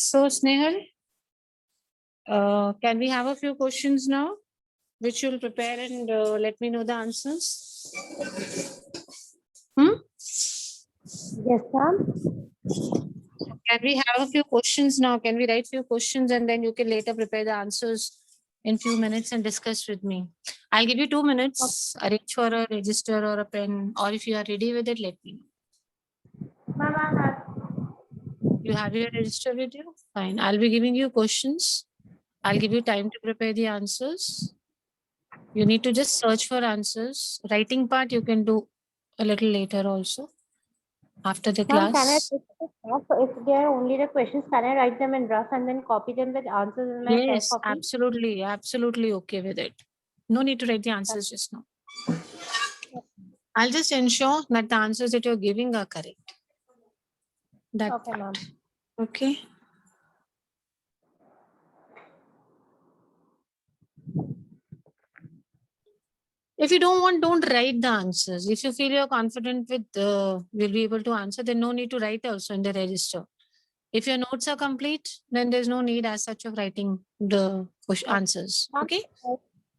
So, Snehal, can we have a few questions now, which you'll prepare and let me know the answers? Yes, ma'am. Can we have a few questions now? Can we write few questions and then you can later prepare the answers in few minutes and discuss with me? I'll give you 2 minutes. Arrange for a register or a pen, or if you are ready with it, let me know. Ma'am, I have. You have your register with you? Fine. I'll be giving you questions. I'll give you time to prepare the answers. You need to just search for answers. Writing part you can do a little later also after the Ma'am, can I class. take the draft? If they are only the questions, can I write them in draft and then copy them with answers in my Yes, copy? absolutely, absolutely okay with it. No need to write the answers just now. I'll just ensure that the answers that you're giving are correct. That Okay, ma'am. part. Okay. If you don't want, don't write the answers. If you feel you're confident with, will be able to answer, then no need to write also in the register. If your notes are complete, then there's no need as such of writing the answers. Ma'am, Okay.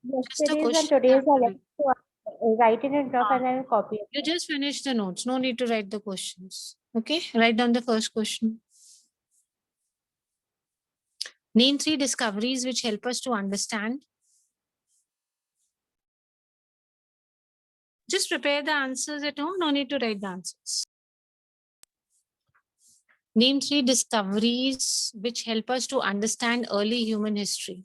Just a yesterday's and question. today's are left to write it in draft and then copy it. You just finish the notes. No need to write the questions. Okay. Write down the first question. Name 3 discoveries which help us to understand. Just prepare the answers at home. No need to write the answers. Name 3 discoveries which help us to understand early human history.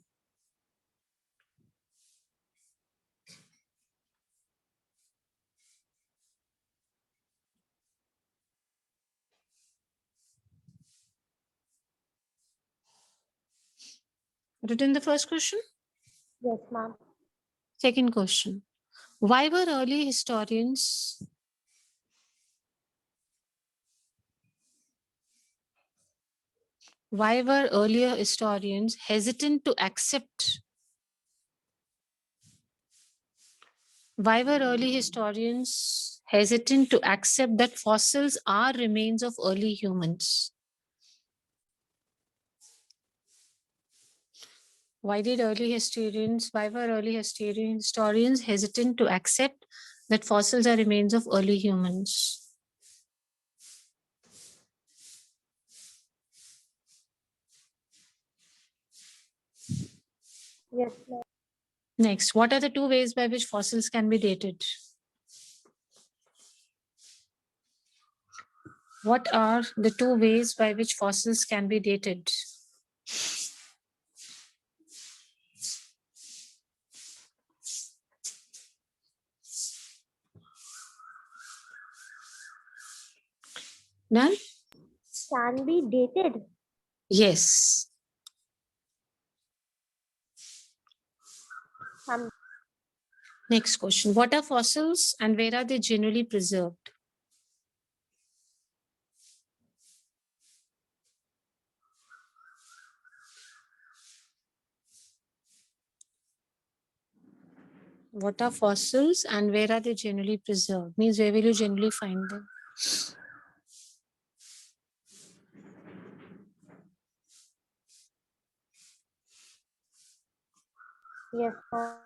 Written the first question? Yes, ma'am. Second question. Why were early historians hesitant to accept? Why were early historians hesitant to accept that fossils are remains of early humans? Why were early historians hesitant to accept that fossils are remains of early humans? Yes, ma'am. Next, what are the 2 ways by which fossils can be dated? What are the 2 ways by which fossils can be dated? None? Can be dated. Yes. Next question. What are fossils and where are they generally preserved? What are fossils and where are they generally preserved? Means where will you generally find them? Yes, ma'am.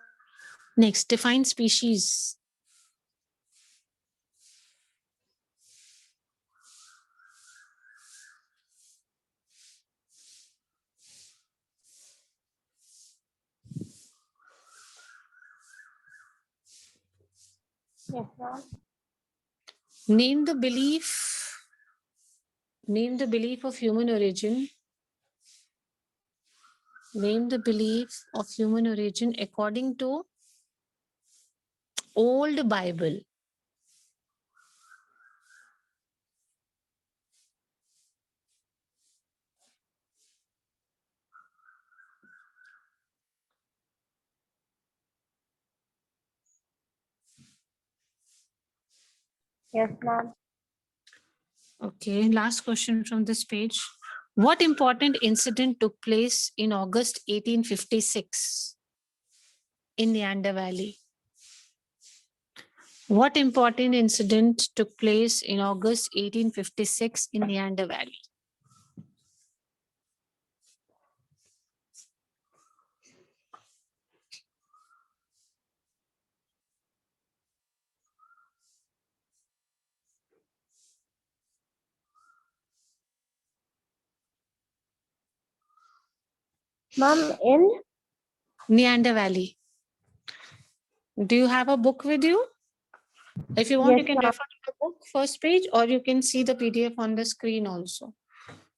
Next, define species. Yes, ma'am. Name the belief of human origin. Name the belief of human origin according to old Bible. Yes, ma'am. Okay, last question from this page. What important incident took place in August 1856 in Neander Valley? What important incident took place in August 1856 in Neander Valley? Ma'am, in Neander Valley. Do you have a book with you? If you want, you yes, can ma'am. refer to the book first page, or you can see the PDF on the screen also.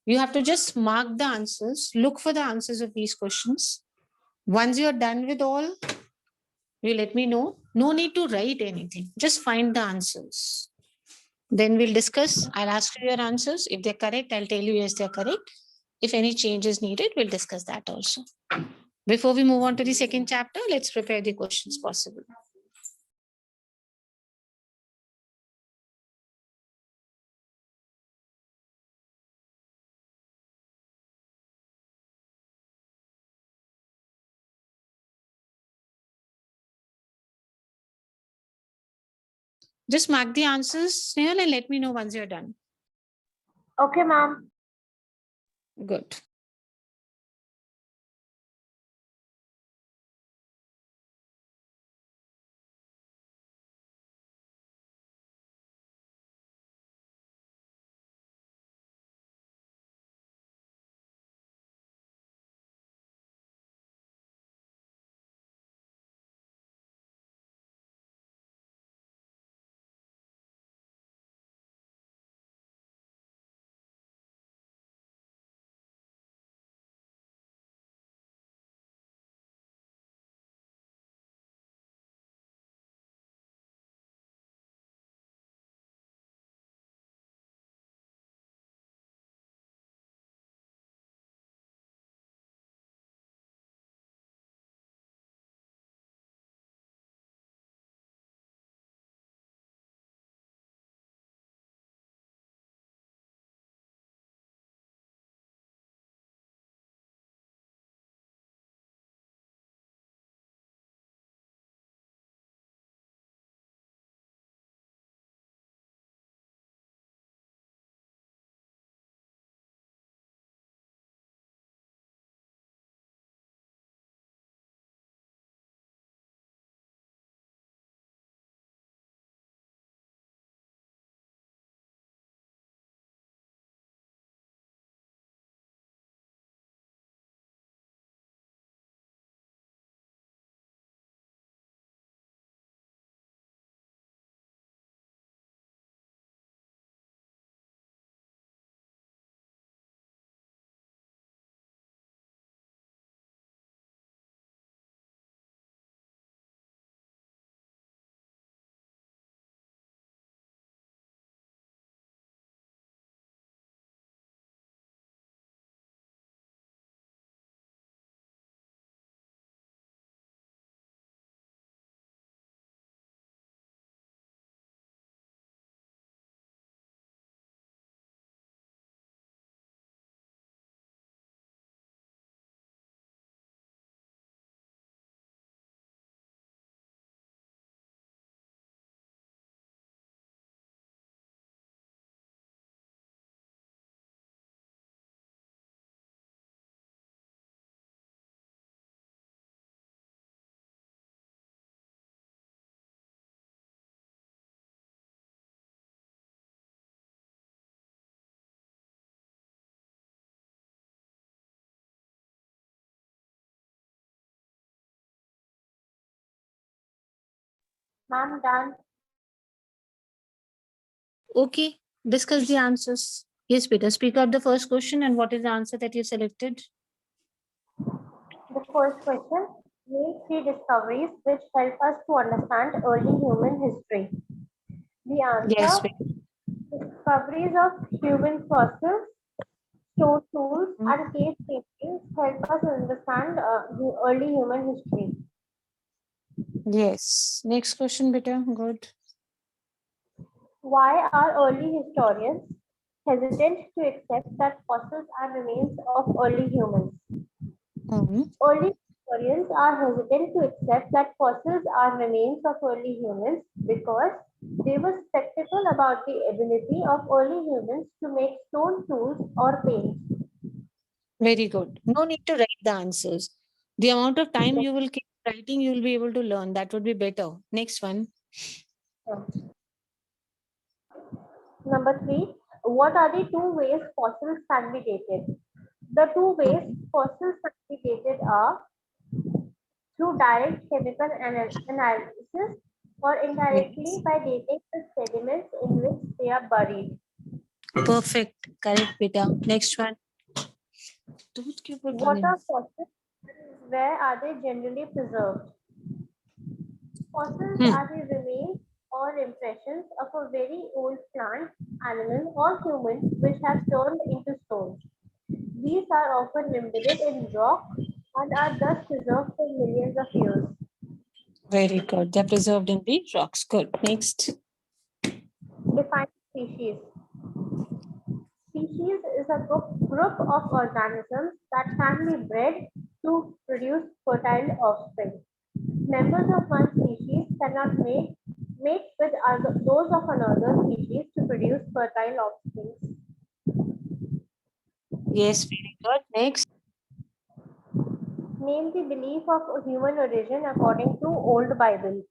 You have to just mark the answers, look for the answers of these questions. Once you're done with all, you let me know. No need to write anything. Just find the answers. Then we'll discuss. I'll ask you your answers. If they're correct, I'll tell you yes, they're correct. If any change is needed, we'll discuss that also. Before we move on to the second chapter, let's prepare the questions possible. Just mark the answers, Snehal, and let me know once you're done. Okay, ma'am. Good. Ma'am, done. Okay, discuss the answers. Yes, Peter, speak out the first question and what is the answer that you selected? The first question, make three discoveries which help us to understand early human history. The Yes, answer, discoveries of human fossils, stone tools, mm, and cave paintings help us understand the early human history. yes. Next question, Peter. Good. Why are early historians hesitant to accept that fossils are remains of early humans? Mhm. Early historians are hesitant to accept that fossils are remains of early humans because they were skeptical about the ability of early humans to make stone tools or paint. Very good. No need to write the answers. The amount of time you will keep writing, you will be able to learn. That would be better. Next one. Number three, what are the two ways fossils can be dated? The two ways fossils are created are through direct chemical analysis or indirectly Yes. by dating the sediments in which they are buried. Perfect. Correct, beta. Next one. दूध के ऊपर What पानी. are fossils and where are they generally preserved? Fossils are the remains or impressions of a very old plant, animal, or human which has turned into stone. These are often embedded in rock and are thus preserved for millions of years. Very good. They're preserved in the rocks. Good. Next. Define species. Species is a group of organisms that can be bred to produce fertile offspring. Members of one species cannot mate with those of another species to produce fertile offspring. Yes, very good. Next. Name the belief of human origin according to Old Bible.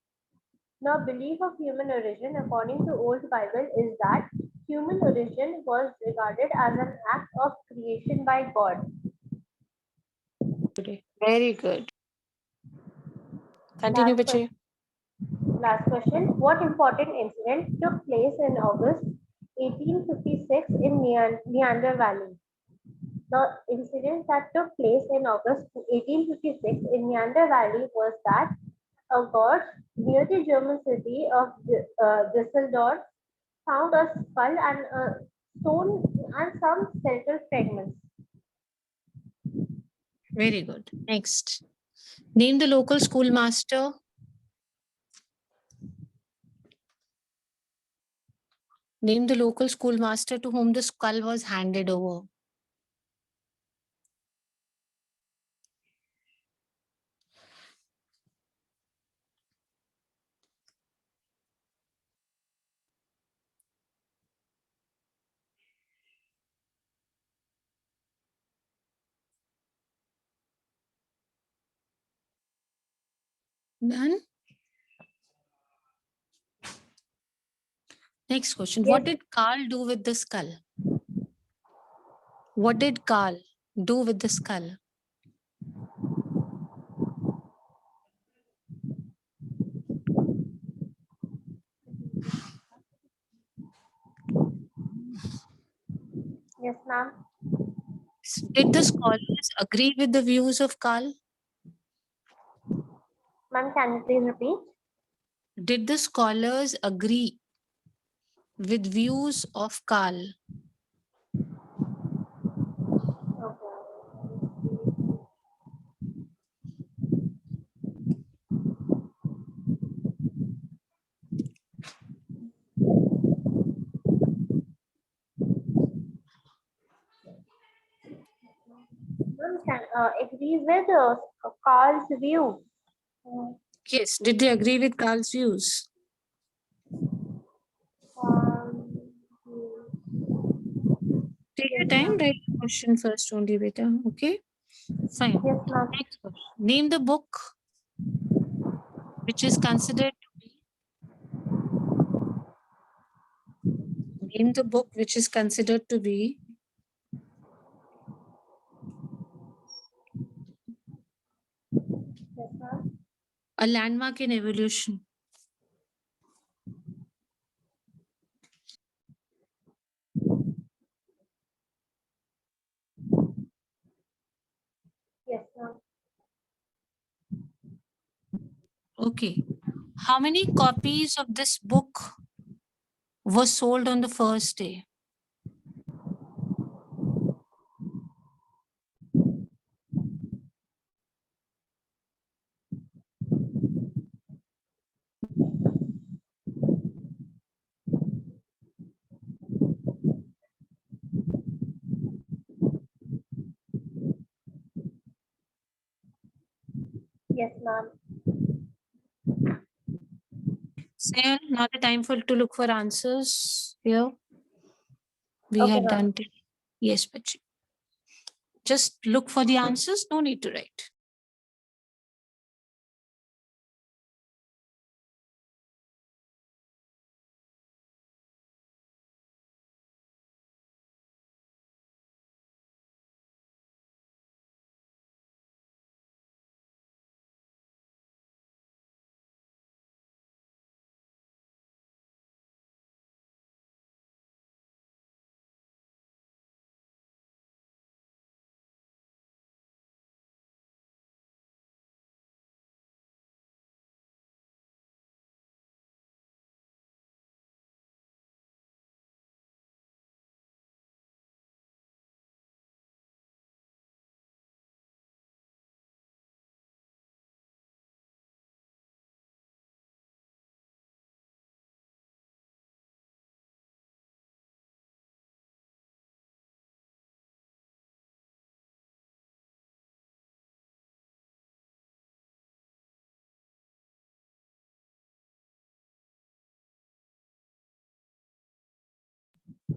Now, belief of human origin according to Old Bible is that human origin was regarded as an act of creation by God. Very good. Continue, Bache. Last question. What important incident took place in August 1856 in Neander Valley? The incident that took place in August 1856 in Neander Valley was that a gorge near the German city of Düsseldorf found a skull and a stone and some skeletal fragments. Very good. Next. Name the local schoolmaster. Name the local schoolmaster to whom the skull was handed over. Done. Next question. What Yes. did Carl do with the skull? What did Carl do with the skull? Yes, ma'am. Did the scholars agree with the views of Carl? Ma'am, can you please repeat? Did the scholars agree with views of Carl? Ma'am, can agrees with Carl's view. Yes. Did they agree with Carl's views? Um, Take your yes, time, ma'am. write the question first only, beta. Okay. Fine. Yes, ma'am. Next question. Name the book which is considered name the book which is considered to be Yes, ma'am. a landmark in evolution. Yes, ma'am. Okay. How many copies of this book were sold on the first day? Yes, ma'am. Say now the time for to look for answers here. We Okay, had ma'am. done it. Yes, but just look for the answers. No need to write.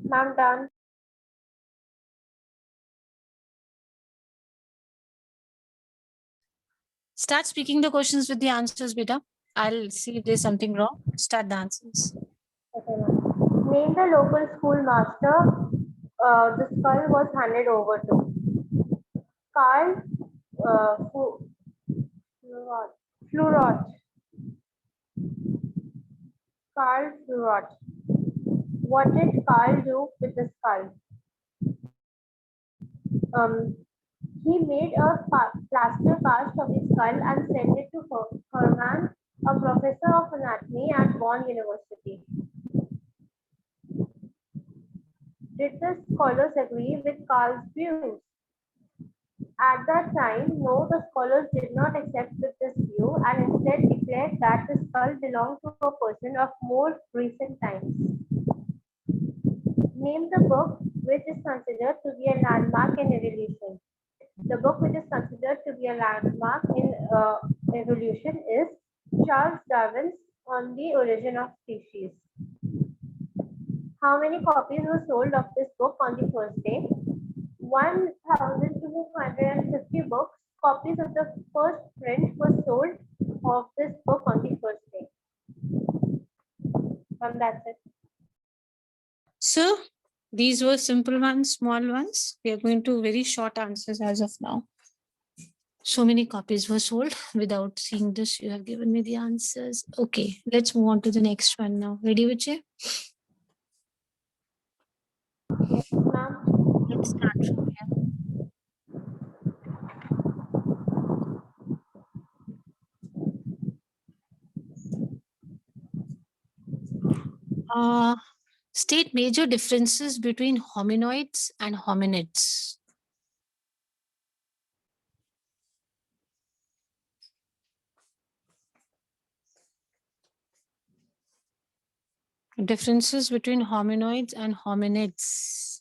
Ma'am, done. Start speaking the questions with the answers, beta. I'll see if there's something wrong. Start the answers. Okay, ma'am. Name the local schoolmaster the skull was handed over to. Carl Flurot. Flurot. Carl Flurot. What did Carl do with the skull? Um, he made a plaster cast of the skull and sent it to Hermann, a professor of anatomy at Bonn University. Did the scholars agree with Carl's views? At that time, no, the scholars did not accept with this view and instead declared that the skull belonged to a person of more recent times. Name the book which is considered to be a landmark in evolution. The book which is considered to be a landmark in evolution is Charles Darwin's On the Origin of Species. How many copies were sold of this book on the first day? 1,250 books, copies of the first print were sold of this book on the first day. And that's it. So these were simple ones, small ones. We are going to very short answers as of now. So many copies were sold. Without seeing this, you have given me the answers. Okay, let's move on to the next one now. Ready, Vijay? Yes, ma'am. Let's start from here. State major differences between hominoids and hominids. Differences between hominoids and hominids.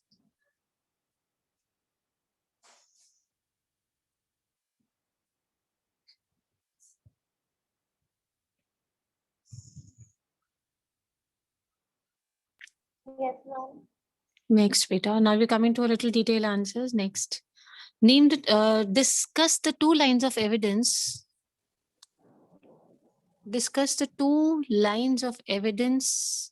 Yes, ma'am. Next, beta. Now we're coming to a little detailed answers. Next. Discuss the two lines of evidence. Discuss the two lines of evidence.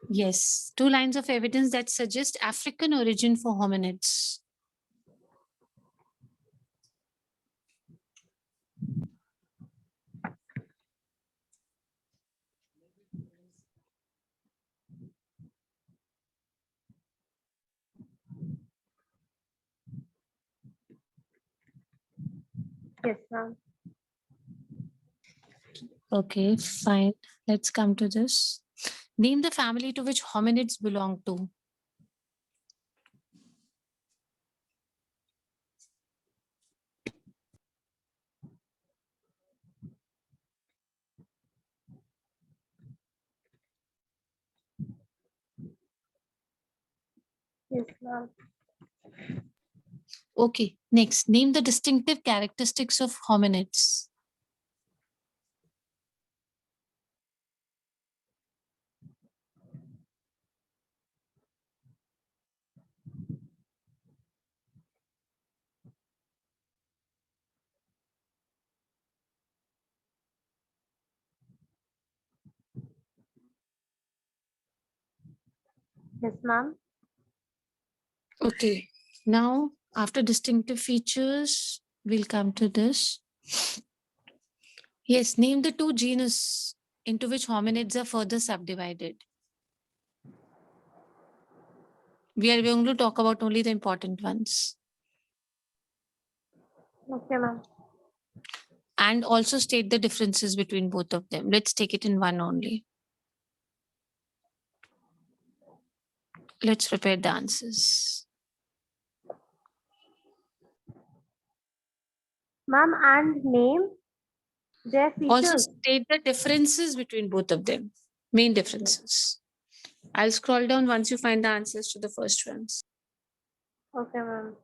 Yes, two lines of evidence that suggest African origin for hominids. Yes, ma'am. Okay, fine. Let's come to this. Name the family to which hominids belong to. Yes, ma'am. Okay, next. Name the distinctive characteristics of hominids. Yes, ma'am. Okay, now after distinctive features, we'll come to this. Yes, name the two genus into which hominids are further subdivided. We are going to talk about only the important ones. Okay, ma'am. And also state the differences between both of them. Let's take it in one only. Let's prepare the answers. Ma'am, and name their Also features. state the differences between both of them. Main differences. I'll scroll down once you find the answers to the first ones. Okay, ma'am.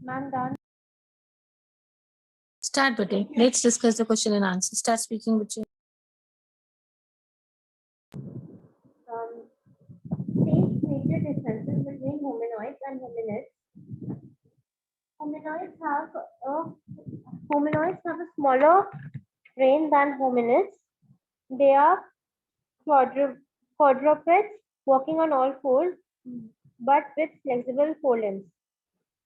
Ma'am, done. Start, Bati. Let's discuss the question and answer. Start speaking, Bati. State major differences between hominoids and hominids. Hominoids have a smaller brain than hominids. They are quadrupeds walking on all fours, but with flexible forelimbs.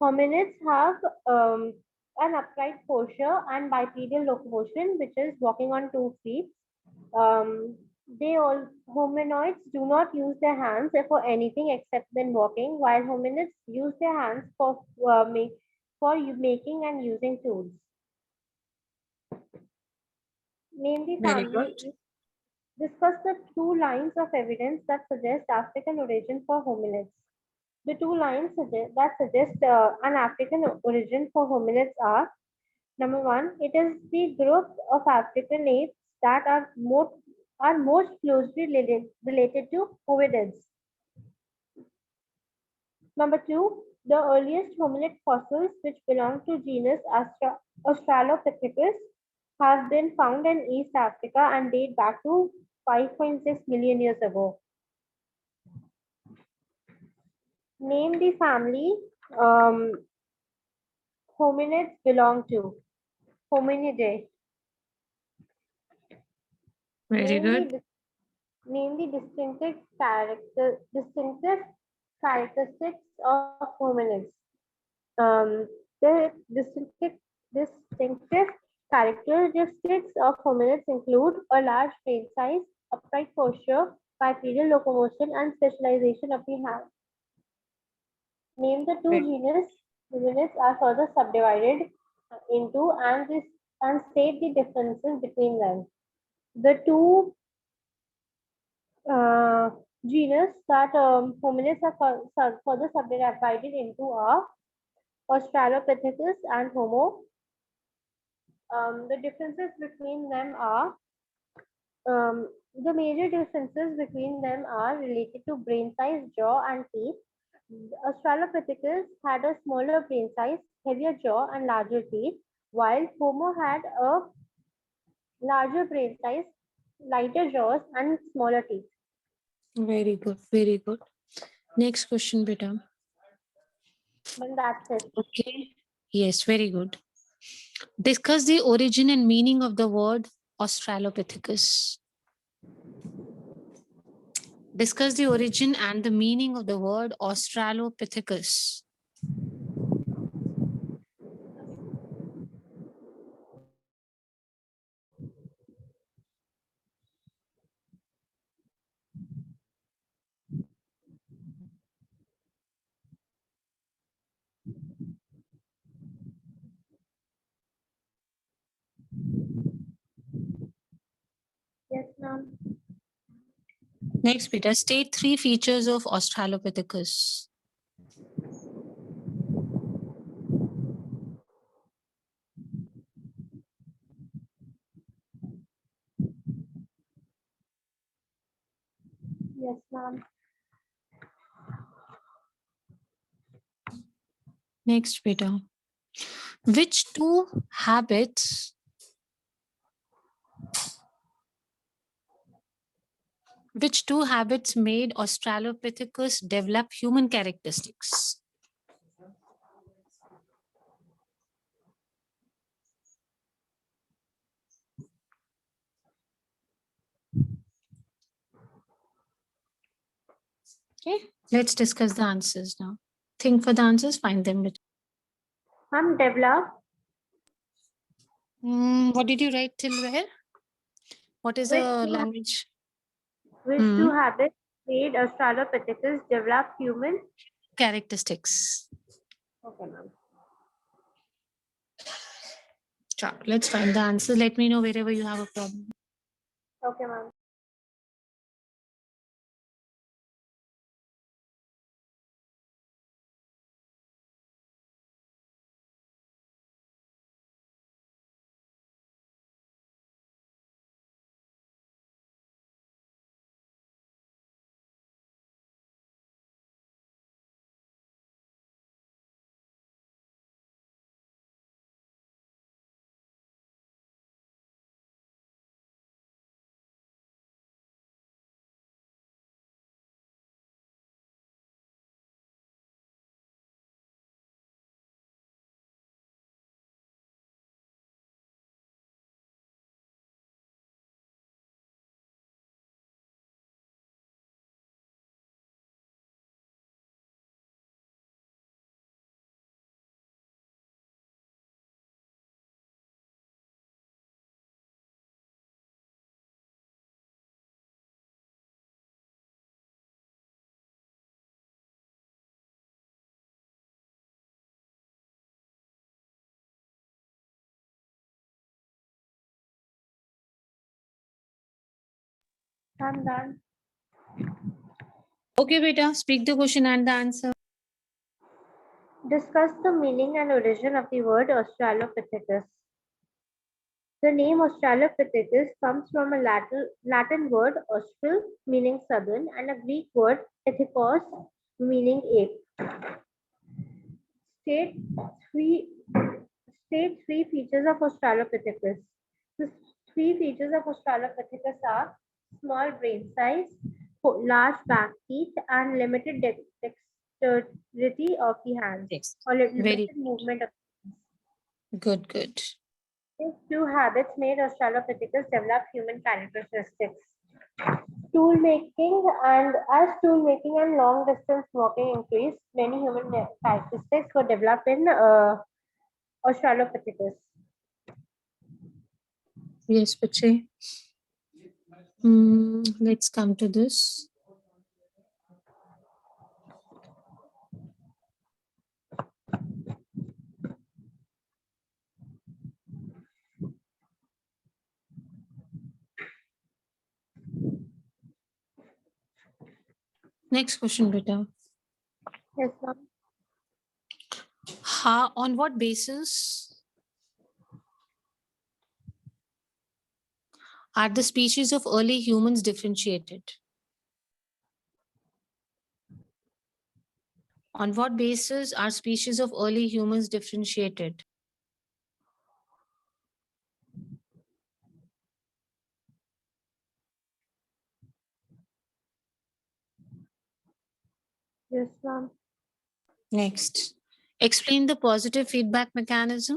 Hominids have an upright posture and bipedal locomotion, which is walking on 2 feet. Hominoids do not use their hands for anything except when walking, while hominids use their hands making and using tools. Name the Very family. good. Discuss the two lines of evidence that suggest African origin for hominids. The two lines that suggest an African origin for hominids are: number one, it is the group of African apes that are most closely related to hominids. Number two, the earliest hominid fossils, which belong to genus Australopithecus, have been found in East Africa and date back to 5.6 million years ago. Name the family hominids belong to. Hominidae. Very good. Name the distinctive characteristics of hominids. The distinctive characteristics of hominids include a large brain size, upright posture, bipedal locomotion, and specialization of the hand. Name the two genus hominids are further subdivided into and state the differences between them. The two genus that hominids are further subdivided into are Australopithecus and Homo. The differences between them are the major differences between them are related to brain size, jaw, and teeth. Australopithecus had a smaller brain size, heavier jaw, and larger teeth, while Homo had a larger brain size, lighter jaws, and smaller teeth. Very good. Very good. Next question, beta. And that's it. Okay. Yes, very good. Discuss the origin and meaning of the word Australopithecus. Discuss the origin and the meaning of the word Australopithecus. Yes, ma'am. Next, Peter, state 3 features of Australopithecus. Yes, ma'am. Next, Peter. Which two habits made Australopithecus develop human characteristics? Okay, let's discuss the answers now. Think for the answers, find them. Ma'am, develop. What did you write till where? What is the language? Which two habits made Australopithecus develop human Characteristics. Okay, ma'am. Sure. Let's find the answer. Let me know wherever you have a problem. Okay, ma'am. I'm done. Okay, beta, speak the question and the answer. Discuss the meaning and origin of the word Australopithecus. The name Australopithecus comes from a Latin word austral, meaning southern, and a Greek word ethikos, meaning ape. State three State three features of Australopithecus. The three features of Australopithecus are small brain size, large back teeth, and limited dexterity of the hands, Yes. or Very limited movement of the hands. good, good. These two habits made Australopithecus develop human characteristics. Tool making and as tool making and long distance walking increased, many human characteristics were developed in Australopithecus. Yes, Pache. Let's come to this. Next question, beta. Yes, ma'am. How, on what basis are the species of early humans differentiated? On what basis are species of early humans differentiated? Yes, ma'am. Next, explain the positive feedback mechanism.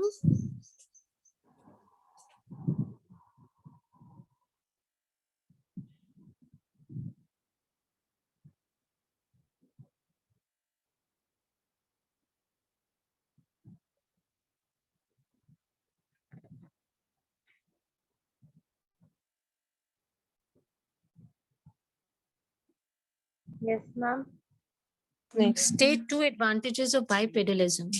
Yes, ma'am. Next, state two advantages of bipedalism.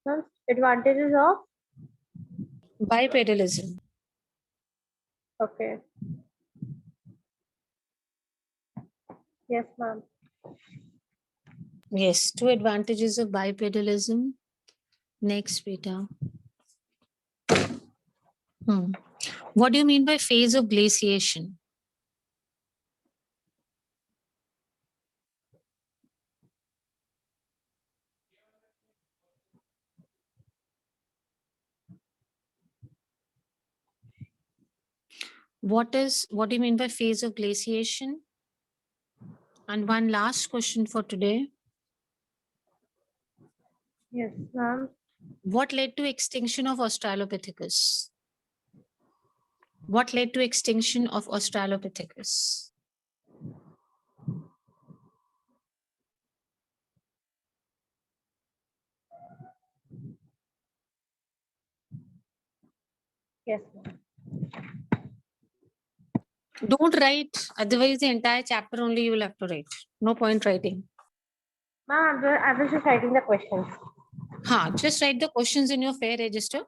Ma'am, advantages of Bipedalism. okay. Yes, ma'am. Yes, two advantages of bipedalism. Next, beta. What do you mean by phase of glaciation? What do you mean by phase of glaciation? And one last question for today. Yes, ma'am. What led to extinction of Australopithecus? What led to extinction of Australopithecus? Yes, ma'am. Don't write, otherwise the entire chapter only you will have to write. No point writing. Ma'am, I was just writing the questions. Just write the questions in your fair register.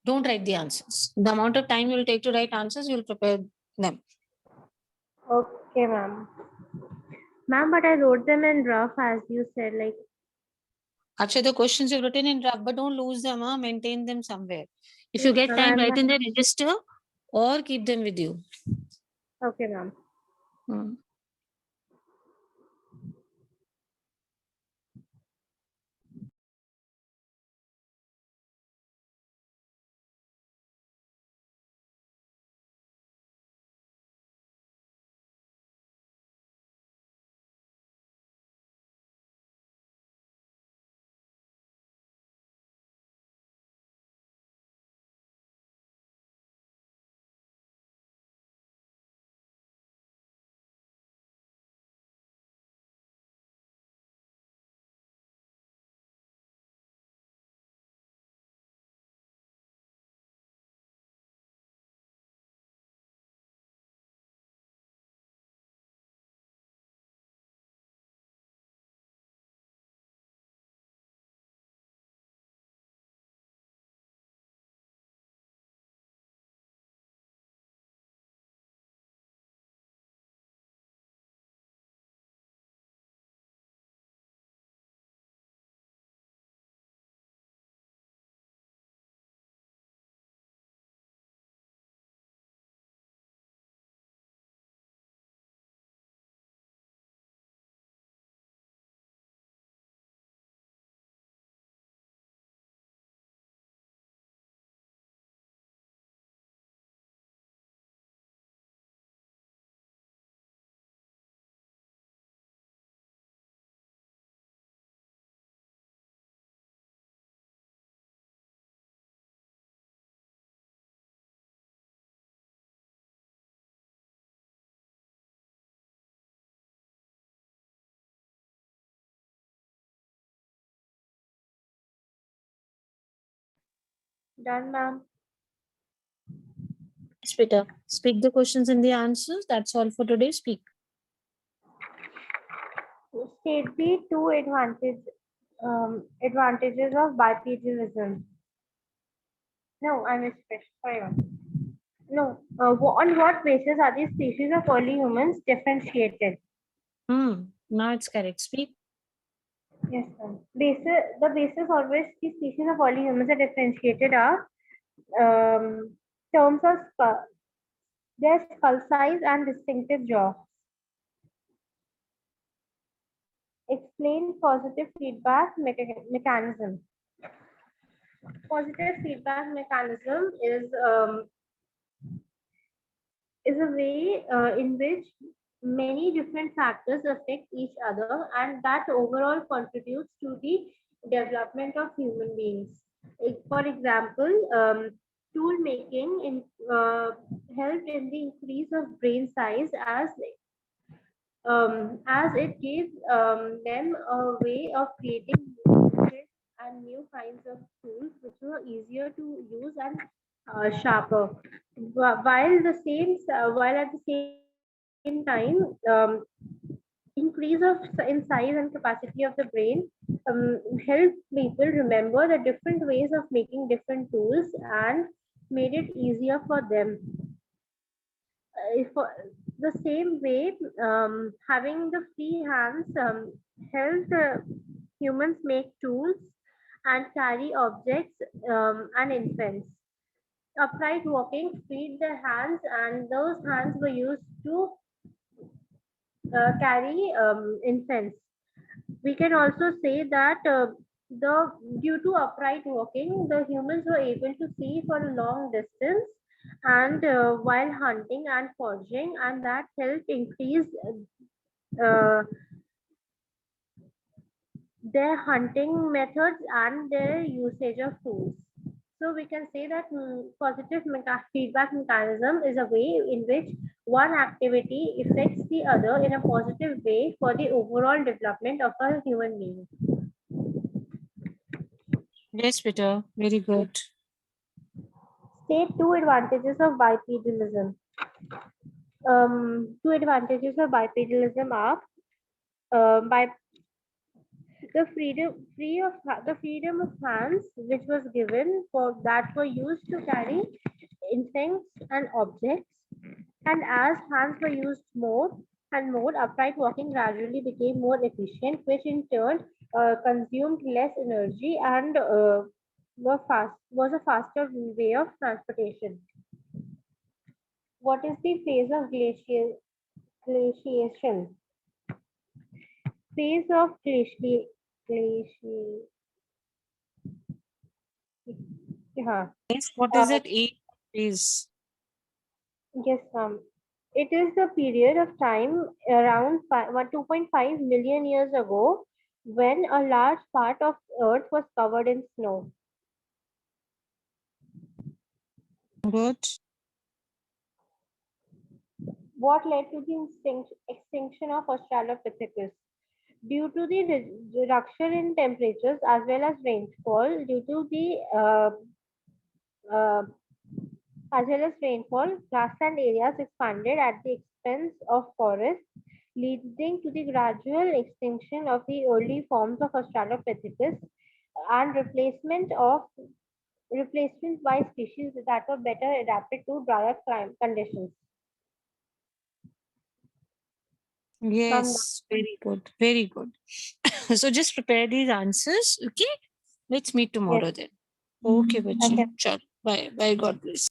Don't write the answers. The amount of time you will take to write answers, you will prepare them. Okay, ma'am. Ma'am, but I wrote them in rough as you said, like. Actually, the questions you've written in draft, but don't lose them, maintain them somewhere. If you Yes, get time, ma'am. write in the register or keep them with you. Okay, ma'am. Hmm. Done, ma'am. Yes, Peter. Speak the questions and the answers. That's all for today. Speak. State the two advantages of bipedalism. No, I missed. Sorry, ma'am. No. On what basis are these species of early humans differentiated? Now it's correct. Speak. Yes, ma'am. The basis on which the species of early humans are differentiated are terms of their skull size and distinctive jaw. Explain positive feedback mechanism. Positive feedback mechanism is a way in which many different factors affect each other and that overall contributes to the development of human beings. For example, tool making helped in the increase of brain size as it gives them a way of creating new gadgets and new kinds of tools which were easier to use and sharper. While at the same time, increase in size and capacity of the brain helped people remember the different ways of making different tools and made it easier for them. If the same way, having the free hands helped humans make tools and carry objects and infants. Upright walking freed their hands, and those hands were used to carry infants. We can also say that the due to upright walking, the humans were able to see for a long distance and while hunting and foraging, and that helped increase uh, their hunting methods and their usage of tools. So we can say that positive feedback mechanism is a way in which one activity affects the other in a positive way for the overall development of a human being. Yes, Peter. Very good. State two advantages of bipedalism. Two advantages of bipedalism are by the freedom of hands which was given for that were used to carry infants and objects, and as hands were used more and more, upright walking gradually became more efficient, which in turn consumed less energy and was a faster way of transportation. What is the phase of glaciation? Phase of glaciation. Yes. What is Uh, that? Eight is. yes, it is the period of time around 2.5 million years ago when a large part of Earth was covered in snow. Good. What led to the extinction of Australopithecus? Due to the reduction in temperatures as well as rainfall, uh, as well as rainfall, grassland areas expanded at the expense of forests, leading to the gradual extinction of the early forms of Australopithecus and replacement by species that were better adapted to drier climate conditions. Ma'am, Yes. Very good. Very good. So just prepare these answers. Okay. Let's meet yes. tomorrow then. Okay, Okay. bachi. Chal. Bye. Bye. God bless.